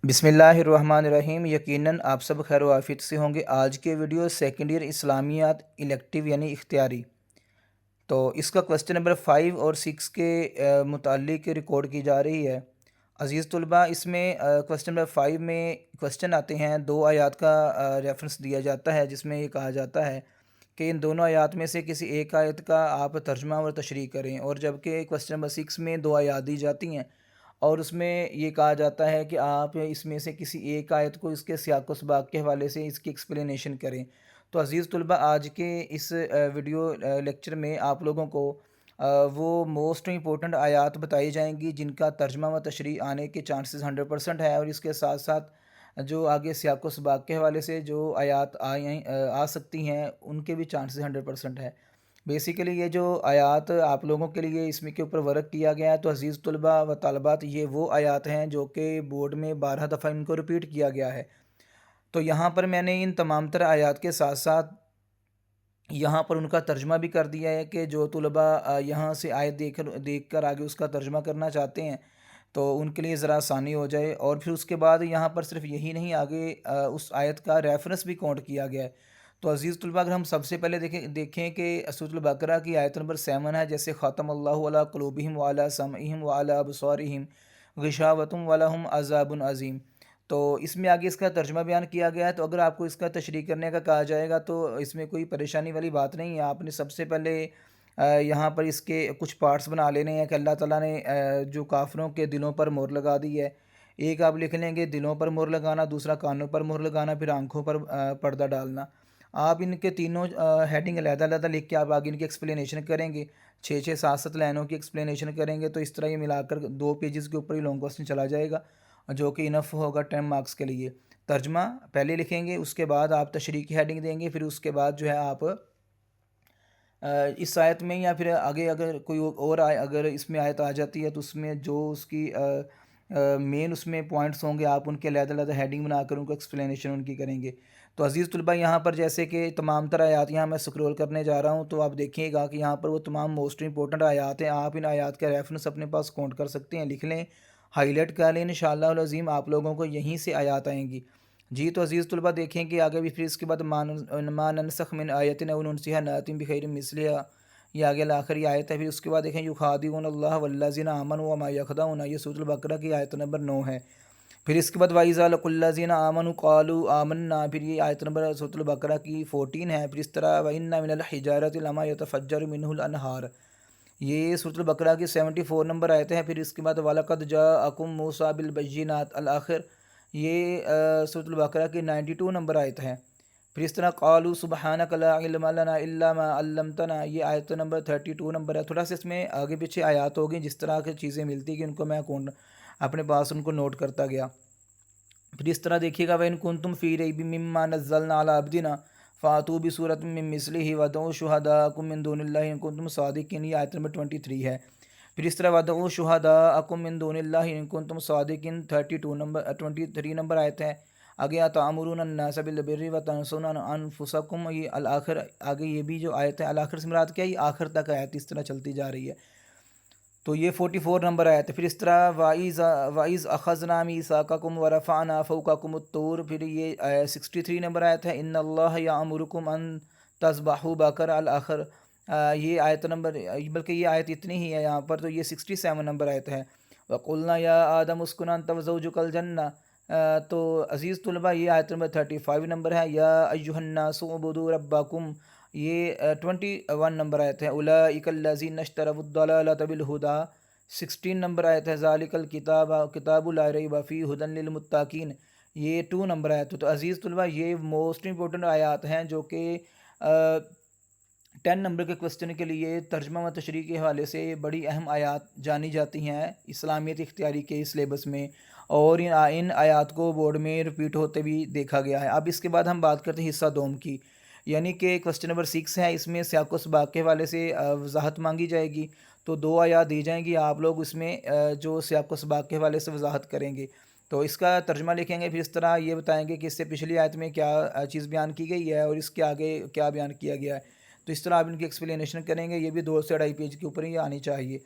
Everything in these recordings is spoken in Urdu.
بسم اللہ الرحمن الرحیم۔ یقیناً آپ سب خیر و عافیت سے ہوں گے۔ آج کے ویڈیو سیکنڈ ایئر اسلامیات الیکٹیو یعنی اختیاری، تو اس کا کوسچن نمبر 5 اور 6 کے متعلق ریکارڈ کی جا رہی ہے۔ عزیز طلباء، اس میں کوسچن نمبر 5 میں کوسچن آتے ہیں، دو آیات کا ریفرنس دیا جاتا ہے جس میں یہ کہا جاتا ہے کہ ان دونوں آیات میں سے کسی ایک آیت کا آپ ترجمہ اور تشریح کریں، اور جبکہ کوسچن نمبر 6 میں دو آیات دی جاتی ہیں اور اس میں یہ کہا جاتا ہے کہ آپ اس میں سے کسی ایک آیت کو اس کے سیاق و سباق کے حوالے سے اس کی ایکسپلینیشن کریں۔ تو عزیز طلباء، آج کے اس ویڈیو لیکچر میں آپ لوگوں کو وہ موسٹ امپورٹنٹ آیات بتائی جائیں گی جن کا ترجمہ و تشریح آنے کے چانسز 100% ہے، اور اس کے ساتھ ساتھ جو آگے سیاق و سباق کے حوالے سے جو آیات آ سکتی ہیں ان کے بھی چانسز 100% ہے۔ بیسیکلی یہ جو آیات آپ لوگوں کے لیے اس میں کے اوپر ورک کیا گیا ہے، تو عزیز طلباء و طالبات، یہ وہ آیات ہیں جو کہ بورڈ میں 12 دفعہ ان کو ریپیٹ کیا گیا ہے۔ تو یہاں پر میں نے ان تمام تر آیات کے ساتھ ساتھ یہاں پر ان کا ترجمہ بھی کر دیا ہے کہ جو طلباء یہاں سے آیت دیکھ کر آگے اس کا ترجمہ کرنا چاہتے ہیں تو ان کے لیے ذرا آسانی ہو جائے۔ اور پھر اس کے بعد یہاں پر صرف یہی نہیں، آگے اس آیت کا ریفرنس بھی کاؤنٹ کیا گیا ہے۔ تو عزیز طلباء، اگر ہم سب سے پہلے دیکھیں کہ سورۃ البقرہ کی آیت نمبر 7 ہے، جیسے ختم اللہ علی قلوبہم وعلی سمعہم وعلی ابصارہم غشاوۃ ولہم عذاب عظیم۔ تو اس میں آگے اس کا ترجمہ بیان کیا گیا ہے، تو اگر آپ کو اس کا تشریح کرنے کا کہا جائے گا تو اس میں کوئی پریشانی والی بات نہیں ہے۔ آپ نے سب سے پہلے یہاں پر اس کے کچھ پارٹس بنا لینے ہیں کہ اللہ تعالیٰ نے جو کافروں کے دلوں پر مہر لگا دی ہے۔ ایک آپ لکھ لیں گے دلوں پر مہر لگانا، دوسرا کانوں پر مہر لگانا، پھر آنکھوں پر پردہ ڈالنا۔ آپ ان کے تینوں ہیڈنگ علیحدہ علیحدہ لکھ کے آپ آگے ان کی ایکسپلینیشن کریں گے، 6-7 لائنوں کی ایکسپلینیشن کریں گے، تو اس طرح یہ ملا کر 2 پیجز کے اوپر ہی لانگ کوسچن چلا جائے گا، جو کہ انف ہوگا 10 مارکس کے لیے۔ ترجمہ پہلے لکھیں گے، اس کے بعد آپ تشریح کی ہیڈنگ دیں گے، پھر اس کے بعد جو ہے آپ اس آیت میں یا پھر آگے اگر کوئی اور اگر اس میں آیت آ جاتی ہے تو اس میں جو اس کی مین اس میں پوائنٹس ہوں گے آپ ان کے علیحدہ علیحدہ ہیڈنگ بنا کر ان کو ایکسپلینیشن ان کی کریں گے۔ تو عزیز طلباء، یہاں پر جیسے کہ تمام تر آیات یہاں میں سکرول کرنے جا رہا ہوں، تو آپ دیکھیے گا کہ یہاں پر وہ تمام موسٹ امپورٹنٹ آیات ہیں۔ آپ ان آیات کا ریفرنس اپنے پاس کاؤنٹ کر سکتے ہیں، لکھ لیں، ہائی لائٹ کر لیں، انشاءاللہ العظیم آپ لوگوں کو یہیں سے آیات آئیں گی۔ جی تو عزیز طلباء، دیکھیں کہ آگے بھی پھر اس کے بعد ما ننسخ من آیت او ننسها نأتی بخیر مثلها، یہ آگے آخری آیت ہے۔ پھر اس کے بعد دیکھیں یخادعون اللہ والذین آمنوا وما یخدعون، یہ سورۃ البقرہ کی آیت نمبر 9 ہے۔ پھر اس کے بعد وَإِذَا لَقُوا الَّذِينَ آمَنُوا قَالُوا آمَنَّا، پھر یہ آیت نمبر سورۃ البقرہ کی 14 ہے۔ پھر اس طرح وَإِنَّ مِنَ الْحِجَارَةِ لَمَا يَتَفَجَّرُ مِنْهُ الْأَنْهَارُ، یہ سورۃ البقرہ کی 74 نمبر آیت ہے۔ پھر اس کے بعد وَلَقَدْ جَاءَكُم مُوسَىٰ بِالْبَيِّنَاتِ الآخر، یہ سورۃ البقرہ کی 92 نمبر آیت ہے۔ پھر اس طرح قالوا سبحانک لا علم لنا الا ما علمتنا، یہ آیت نمبر 32 نمبر ہے۔ تھوڑا سا اس میں آگے پیچھے آیات ہوگی، جس طرح کی چیزیں ملتی کہ ان کو میں اپنے پاس ان کو نوٹ کرتا گیا۔ پھر اس طرح دیکھیے گا وَإِن كُنتُمْ فِي رَيْبٍ مِّمَّا نَزَّلْنَا عَلَىٰ عَبْدِنَا فَأْتُوا بِسُورَةٍ مِّن مِّثْلِهِ وَادْعُوا شُهَدَاءَكُم مِّن دُونِ اللَّهِ إِن كُنتُمْ صَادِقِينَ، یہ آیت نمبر 23 ہے۔ پھر اس طرح وَادْعُوا شُهَدَاءَكُم مِّن دُونِ اللَّهِ إِن كُنتُمْ صَادِقِينَ 23 نمبر آیت ہے۔ آگے أَتَأْمُرُونَ النَّاسَ بِالْبِرِّ وَتَنْسَوْنَ أَنفُسَكُمْ، یہ الآخر، آگے یہ بھی جو آیت ہے الآخر سے مراد کیا ہے، یہ آخر تک آیت اس طرح چلتی جا رہی ہے۔ تو یہ 44 نمبر آیت ہے۔ پھر اس طرح وَإِذْ أَخَذْنَا مِيثَاقَكُمْ وَرَفَعْنَا فَوْقَكُمُ الطُّورَ، پھر یہ 63 نمبر آیت ہے۔ إِنَّ اللَّهَ يَأْمُرُكُمْ أَن تَذْبَحُوا بَقَرَةً الآخر، یہ آیت نمبر، بلکہ یہ آیت اتنی ہی ہے یہاں پر، تو یہ 67 نمبر آیت ہے۔ وَقُلْنَا يَا آدَمُ اسْكُنْ أَنْتَ وَزَوْجُكَ الْجَنَّةَ، تو عزیز طلباء یہ آیت نمبر 35 نمبر ہے۔ یا ایھا الناس اعبدوا ربکم، یہ 21 نمبر آیت ہے۔ اولئک الذین اشتروا الضلالۃ بالہدیٰ، 16 نمبر آیت ہے۔ ذالک الکتاب کتاب لا ریب فیہ ھدی للمتقین، یہ 2 نمبر آیت ہے۔ تو عزیز طلباء، یہ موسٹ امپورٹنٹ آیات ہیں جو کہ 10 نمبر کے کوسچن کے لیے ترجمہ و تشریح کے حوالے سے بڑی اہم آیات جانی جاتی ہیں اسلامیت اختیاری کے سلیبس میں، اور ان آیات کو بورڈ میں ریپیٹ ہوتے بھی دیکھا گیا ہے۔ اب اس کے بعد ہم بات کرتے ہیں حصہ دوم کی، یعنی کہ کوسچن نمبر 6 ہے، اس میں سیاق و سباق کے حوالے سے وضاحت مانگی جائے گی۔ تو 2 آیات دی جائیں گی، آپ لوگ اس میں جو سیاق و سباق کے حوالے سے وضاحت کریں گے، تو اس کا ترجمہ لکھیں گے۔ پھر اس طرح یہ بتائیں گے کہ اس سے پچھلی آیت میں کیا چیز بیان کی گئی ہے اور اس کے آگے کیا بیان کیا گیا ہے، تو اس طرح آپ ان کی ایکسپلینیشن کریں گے۔ یہ بھی 2 سے 2.5 پیج کے اوپر ہی آنی چاہیے۔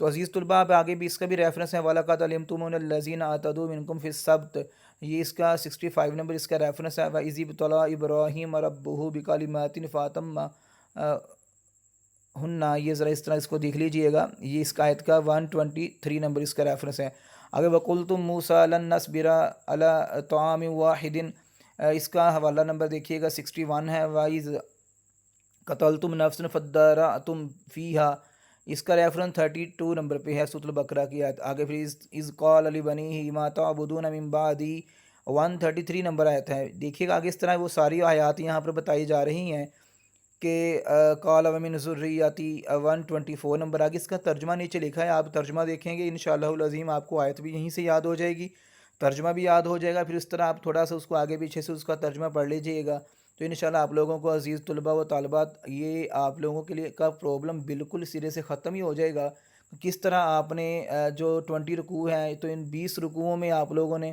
تو عزیز طلباء آپ آگے بھی اس کا بھی ریفرنس ہے وَلَقَدْ عَلِمْتُمُ الَّذِينَ اعْتَدُوا مِنْكُمْ فِي السَّبْتِ، یہ اس کا 65 نمبر اس کا ریفرنس ہے. وَإِذِ ابْتَلَىٰ إِبْرَاهِيمَ رَبُّهُ بِكَلِمَاتٍ فَأَتَمَّهُنَّ، یہ ذرا اس طرح اس کو دیکھ لیجئے گا. یہ اس کا آیت کا 123 نمبر اس کا ریفرنس ہے. اگر وَقُلْتُمْ مُوسَىٰ لَن نَّصْبِرَ عَلَىٰ طَعَامٍ وَاحِدٍ، اس کا حوالہ نمبر دیکھیے گا 61 ہے. وَإِذْ قَتَلْتُمْ نَفْسًا فَادَّارَأْتُمْ فِيهَا، اس کا ریفرنس 32 نمبر پہ ہے سورۃ البقرہ کی آیت. آگے پھر اِذْ قَالَ لِبَنِيهِ مَا تَعْبُدُونَ مِن بَعْدِي 133 نمبر آیت ہے. دیکھیے گا آگے اس طرح وہ ساری آیات یہاں پر بتائی جا رہی ہیں کہ قَالَ وَمِن ذُرِّيَّتِي 124 نمبر. آگے اس کا ترجمہ نیچے لکھا ہے، آپ ترجمہ دیکھیں گے انشاءاللہ العظیم آپ کو آیت بھی یہیں سے یاد ہو جائے گی، ترجمہ بھی یاد ہو جائے گا. پھر اس طرح آپ تھوڑا سا اس کو آگے پیچھے سے اس کا ترجمہ پڑھ لیجئے گا تو انشاءاللہ آپ لوگوں کو عزیز طلباء و طالبات یہ آپ لوگوں کے لیے کا پرابلم بالکل سرے سے ختم ہی ہو جائے گا. کس طرح آپ نے جو 20 رکوع ہیں تو ان 20 رکوعوں میں آپ لوگوں نے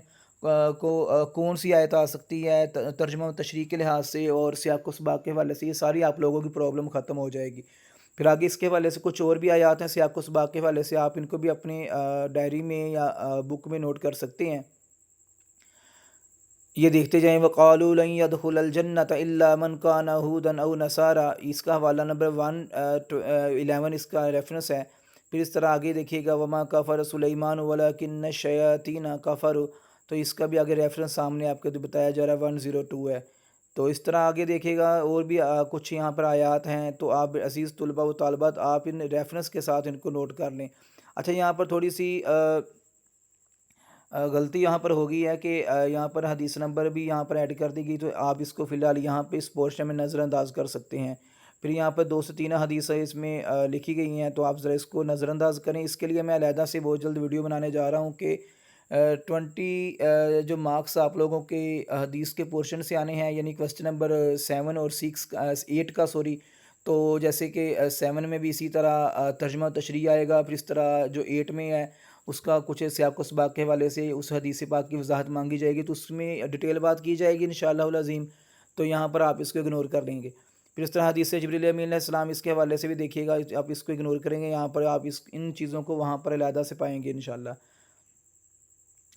کون سی آیت آ سکتی ہے ترجمہ و تشریح کے لحاظ سے اور سیاق و سباق کے حوالے سے، یہ ساری آپ لوگوں کی پرابلم ختم ہو جائے گی. پھر آگے اس کے حوالے سے کچھ اور بھی آیات ہیں سیاق و سباق کے حوالے سے، آپ ان کو بھی اپنے ڈائری میں یا بک میں نوٹ کر سکتے ہیں. یہ دیکھتے جائیں. وَقَالُوا لَن يَدْخُلَ الْجَنَّةَ إِلَّا مَنْ كَانَ هُودًا أَوْ نَصَارَىٰ، اس کا حوالہ نمبر 111 اس کا ریفرنس ہے. پھر اس طرح آگے دیکھیے گا وَمَا كَفَرَ سُلَيْمَانُ وَلَٰكِنَّ الشَّيَاطِينَ كَفَرُوا، تو اس کا بھی آگے ریفرنس سامنے آپ کو بتایا جا رہا ہے 102 ہے. تو اس طرح آگے دیکھیے گا اور بھی کچھ یہاں پر آیات ہیں تو آپ عزیز طلباء و طالبات آپ ان ریفرنس کے ساتھ ان کو نوٹ کر لیں. اچھا یہاں پر تھوڑی سی غلطی یہاں پر ہو گئی ہے کہ یہاں پر حدیث نمبر بھی یہاں پر ایڈ کر دی گئی، تو آپ اس کو فی الحال یہاں پہ اس پورشن میں نظر انداز کر سکتے ہیں. پھر یہاں پر 2 سے 3 حدیثیں اس میں لکھی گئی ہیں تو آپ ذرا اس کو نظر انداز کریں. اس کے لیے میں علیحدہ سے بہت جلد ویڈیو بنانے جا رہا ہوں کہ 20 جو مارکس آپ لوگوں کے حدیث کے پورشن سے آنے ہیں، یعنی کوسچن نمبر 7 اور 8 کا سوری. تو جیسے کہ 7 میں بھی اسی طرح ترجمہ و تشریح آئے گا، پھر اس طرح جو 8 میں ہے اس کا کچھ سیاق و سباق کے حوالے سے اس حدیث پاک کی وضاحت مانگی جائے گی تو اس میں ڈیٹیل بات کی جائے گی انشاءاللہ العظیم. تو یہاں پر آپ اس کو اگنور کر لیں گے. پھر اس طرح حدیث جبریل امین علیہ السلام اس کے حوالے سے بھی دیکھیے گا، آپ اس کو اگنور کریں گے، یہاں پر آپ ان چیزوں کو وہاں پر علیحدہ سے پائیں گے انشاءاللہ.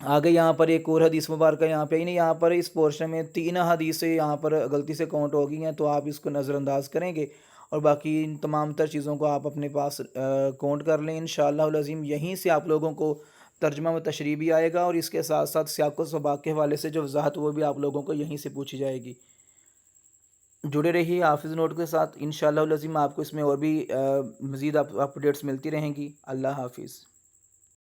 آگے یہاں پر ایک اور حدیث مبارکہ یہاں پہ نہیں، یہاں پر اس پورشن میں 3 حدیثیں یہاں پر غلطی سے کاؤنٹ ہو گئی ہیں تو آپ اس کو نظر انداز کریں گے اور باقی ان تمام تر چیزوں کو آپ اپنے پاس کاؤنٹ کر لیں انشاءاللہ العظیم. یہیں سے آپ لوگوں کو ترجمہ و تشریح بھی آئے گا اور اس کے ساتھ ساتھ سیاق و سباق کے حوالے سے جو وضاحت وہ بھی آپ لوگوں کو یہیں سے پوچھی جائے گی. جڑے رہیے حافظ نوٹ کے ساتھ انشاءاللہ العظیم، آپ کو اس میں اور بھی مزید اپ ڈیٹس ملتی رہیں گی. اللہ حافظ.